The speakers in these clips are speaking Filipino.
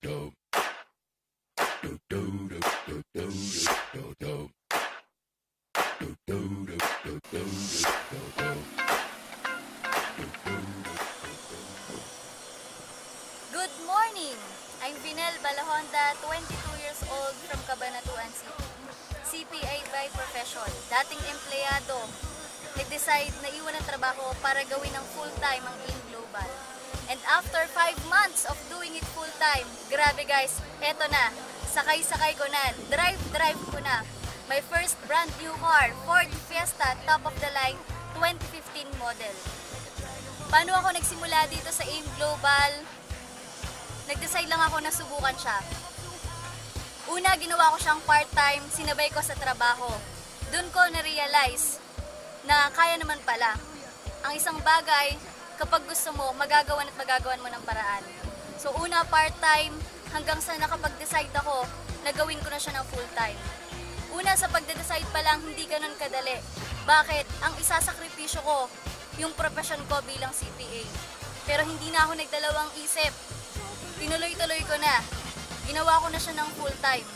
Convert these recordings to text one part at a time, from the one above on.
Good morning! I'm Vinel Balahonda, 22 years old from Cabanatuan City. CPA by profession, dating empleyado. Nag-decide na iwan ang trabaho para gawin ng full-time ang AIM Global. And after 5 months of doing it full-time, grabe guys, eto na, sakay-sakay ko na, drive ko na. My first brand new car, Ford Fiesta, top of the line, 2015 model. Paano ako nagsimula dito sa AIM Global? Nag-decide lang ako na subukan siya. Una, ginawa ko siyang part-time, sinabay ko sa trabaho. Doon ko na-realize na kaya naman pala. Ang isang bagay, kapag gusto mo, magagawan mo ng paraan. So una, part-time, hanggang sa nakapag-decide ako, na gawin ko na siya ng full-time. Una, sa pagde-decide pa lang, hindi ganun kadali. Bakit? Ang isasakripisyo ko, yung profession ko bilang CPA. Pero hindi na ako nagdalawang isip. Tinuloy-tuloy ko na. Ginawa ko na siya ng full-time.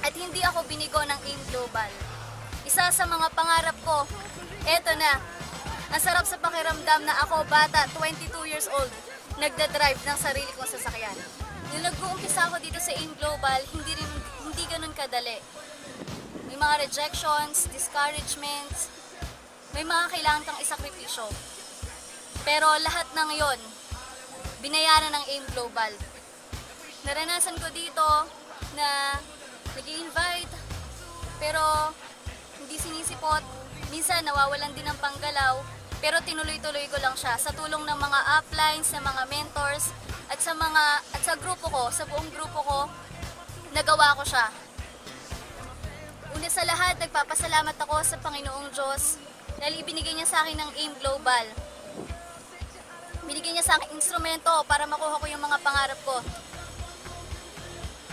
At hindi ako binigo ng AIM Global. Isa sa mga pangarap ko, eto na. Ang sarap sa pakiramdam na ako, bata, 22 years old, nagda-drive ng sarili kong sasakyan. Nung nag-uumpisa ako dito sa AIM Global, hindi ganun kadali. May mga rejections, discouragements, may mga kailangan kang isakripisyo. Pero lahat ng yon, binayaran ng AIM Global. Naranasan ko dito na nag-i-invite, pero hindi sinisipot. Minsan nawawalan din ng panggalaw, pero tinuloy-tuloy ko lang siya sa tulong ng mga uplines, ng mga mentors, at sa grupo ko, sa buong grupo ko, nagawa ko siya. Una sa lahat, nagpapasalamat ako sa Panginoong Diyos dahil ibinigay niya sa akin ng AIM Global. Binigay niya sa akin instrumento para makuha ko yung mga pangarap ko.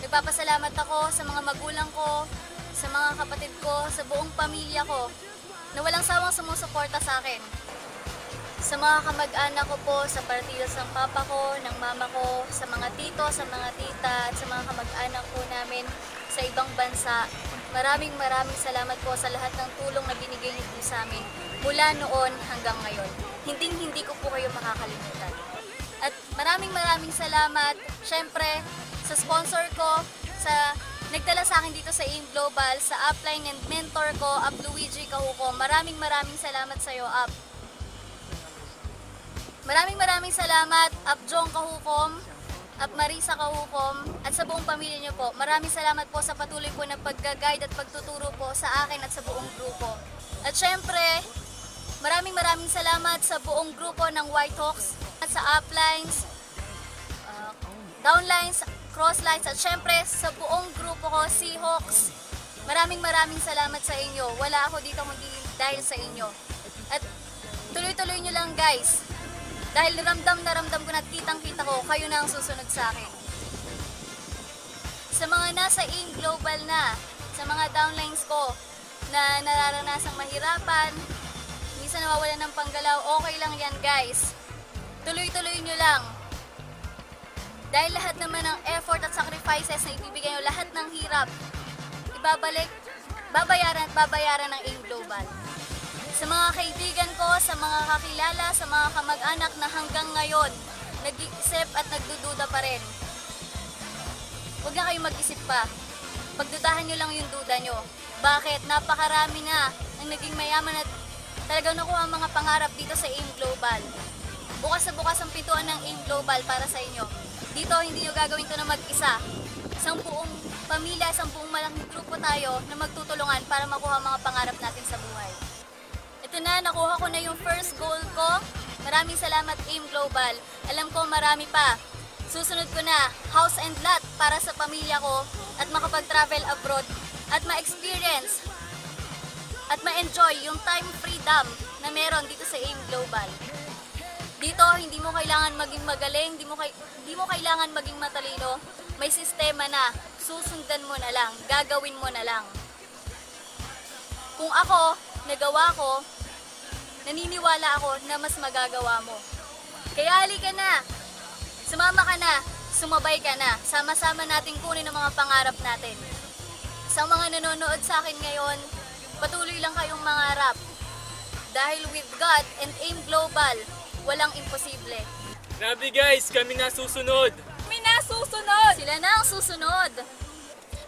Nagpapasalamat ako sa mga magulang ko, sa mga kapatid ko, sa buong pamilya ko, na walang sawang sumusuporta sa akin. Sa mga kamag-anak ko po, sa partidos ng papa ko, ng mama ko, sa mga tito, sa mga tita, at sa mga kamag-anak po namin sa ibang bansa, maraming salamat po sa lahat ng tulong na binigay niyo sa amin mula noon hanggang ngayon. Hindi ko po kayo makakalimutan. At maraming salamat, syempre, sa sponsor ko, sa nagdala sa akin dito sa AIM Global, sa upline and mentor ko, Ap Luigi Cahucom. Maraming salamat sa iyo, Ap. Maraming salamat, Ap Jong Cahucom, Ap Marisa Cahucom, at sa buong pamilya niyo po. Maraming salamat po sa patuloy po na pagga-guide at pagtuturo po sa akin at sa buong grupo. At syempre, maraming salamat sa buong grupo ng White Hawks at sa uplines, downlines, crosslines, at syempre sa buong grupo ko, Seahawks. Maraming salamat sa inyo. Wala ako dito kundi dahil sa inyo. At tuloy-tuloy nyo lang guys. Dahil ramdam ko na kitang-kita ko, kayo na ang susunod sa akin. Sa mga nasa AIM Global na, sa mga downlines ko na nararanasang mahirapan, minsan nawawalan ng panggalaw, okay lang yan guys. Tuloy-tuloy nyo lang. Dahil lahat naman ng effort at sacrifices na ibibigay nyo, lahat ng hirap, babayaran ng AIM Global. Sa mga kaibigan ko, sa mga kakilala, sa mga kamag-anak na hanggang ngayon, nag-iisip at nagdududa pa rin. Huwag na kayo mag-isip pa. Pagdudahan nyo lang yung duda nyo. Bakit? Napakarami na ang naging mayaman at talagang nakuha ang mga pangarap dito sa AIM Global. Bukas na bukas ang pintuan ng AIM Global para sa inyo. Dito, hindi nyo gagawin ito na mag-isa. Isang buong pamilya, isang buong malaking grupo tayo na magtutulungan para makuha ang mga pangarap natin sa buhay. Ito na, nakuha ko na yung first goal ko. Maraming salamat AIM Global. Alam ko marami pa. Susunod ko na, house and lot para sa pamilya ko at makapag-travel abroad at ma-experience at ma-enjoy yung time freedom na meron dito sa AIM Global. Dito, hindi mo kailangan maging magaling, hindi mo kailangan maging matalino. May sistema na, susundan mo na lang, gagawin mo na lang. Kung ako, nagawa ko, naniniwala ako na mas magagawa mo. Kaya halika na, sumama ka na sumabay ka na. Sama-sama nating kunin ang mga pangarap natin. Sa mga nanonood sa akin ngayon, patuloy lang kayong mangarap. Dahil with God and AIM Global, walang imposible. Grabe guys, kami na susunod. Kami na susunod! Sila na ang susunod.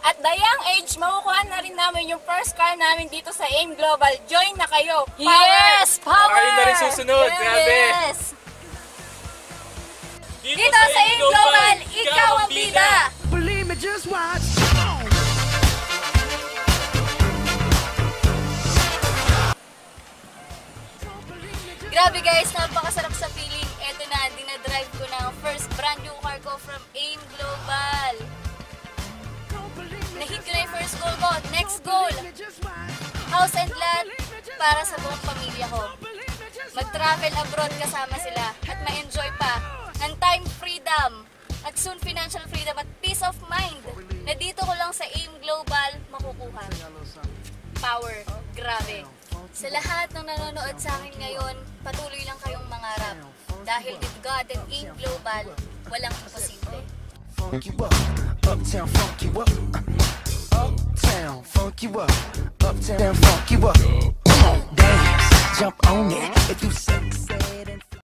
At the young age, makukuha na rin namin yung first car namin dito sa AIM Global. Join na kayo! Yes! Power! Kayo na rin susunod, grabe. Yes! Dito sa AIM Global, ikaw ang bida! Believe me, just watch. Grabe guys, napakasarap sa feeling. Eto na, dinadrive ko na ang first brand new car ko from AIM Global. Nahit ko na yung first goal ko. Next goal, house and lot para sa buong pamilya ko. Mag-travel abroad kasama sila at ma-enjoy pa ng time freedom at soon financial freedom at peace of mind na dito ko lang sa AIM Global makukuha. Power. Grabe. Sa lahat ng nanonood sa akin ngayon, patuloy lang kayong mangarap. Dahil with God and AIM Global, walang imposible. Funk you up, uptown funk you up, uptown funk you up, uptown funk you up. Come on, dance, jump on it. If you sex